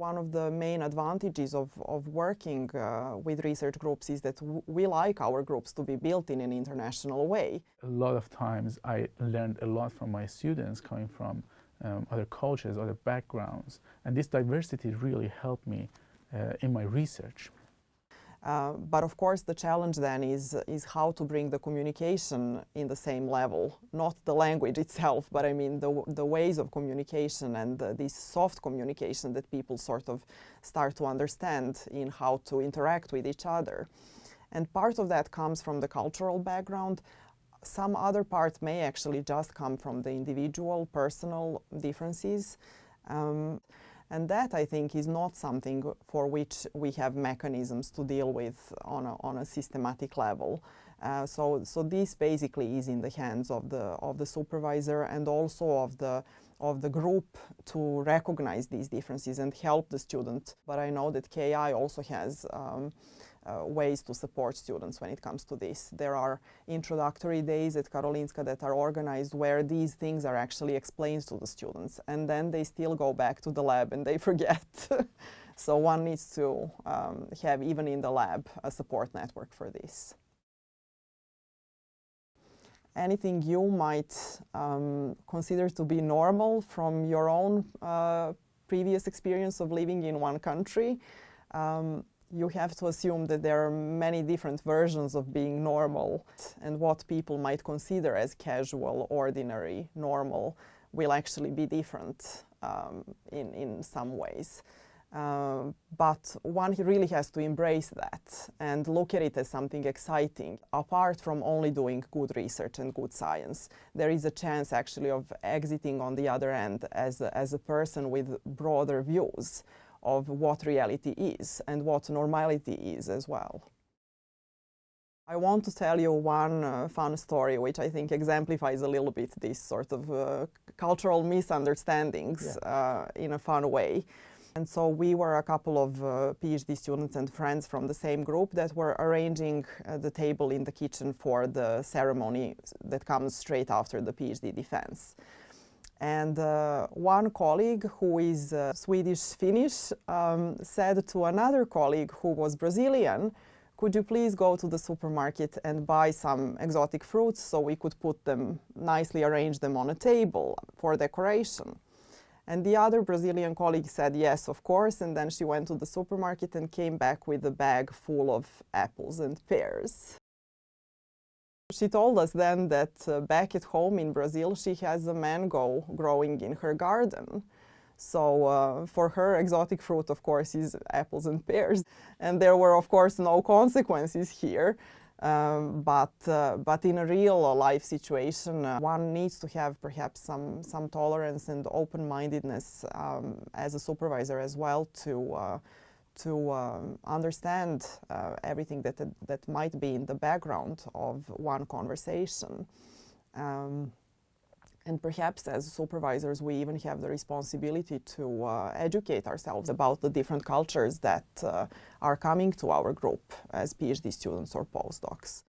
One of the main advantages of working with research groups is that we like our groups to be built in an international way. A lot of times I learned a lot from my students coming from other cultures, other backgrounds, and this diversity really helped me in my research. But of course the challenge then is how to bring the communication in the same level, not the language itself, but I mean the ways of communication and this soft communication that people sort of start to understand in how to interact with each other. And part of that comes from the cultural background. Some other part may actually just come from the individual, personal differences. And that, I think, is not something for which we have mechanisms to deal with on a systematic level. So this basically is in the hands of the supervisor and also of the group to recognize these differences and help the student. But I know that KI also has ways to support students when it comes to this. There are introductory days at Karolinska that are organized where these things are actually explained to the students, and then they still go back to the lab and they forget. So one needs to have, even in the lab, a support network for this. Anything you might consider to be normal from your own previous experience of living in one country? You have to assume that there are many different versions of being normal, and what people might consider as casual, ordinary, normal will actually be different in some ways. But one really has to embrace that and look at it as something exciting. Apart from only doing good research and good science, there is a chance actually of exiting on the other end as a person with broader views of what reality is and what normality is as well. I want to tell you one fun story which I think exemplifies a little bit this sort of cultural misunderstandings in a fun way. And so we were a couple of PhD students and friends from the same group that were arranging the table in the kitchen for the ceremony that comes straight after the defense. And one colleague who is Swedish-Finnish said to another colleague who was Brazilian, "Could you please go to the supermarket and buy some exotic fruits so we could put them, nicely arrange them on a table for decoration?" And the other Brazilian colleague said yes, of course, and then she went to the supermarket and came back with a bag full of apples and pears. She told us then that back at home in Brazil she has a mango growing in her garden. So for her, exotic fruit, of course, is apples and pears. And there were, of course, no consequences here. But in a real life situation, one needs to have perhaps some tolerance and open-mindedness as a supervisor as well to understand everything that might be in the background of one conversation. And perhaps as supervisors we even have the responsibility to educate ourselves about the different cultures that are coming to our group as PhD students or postdocs.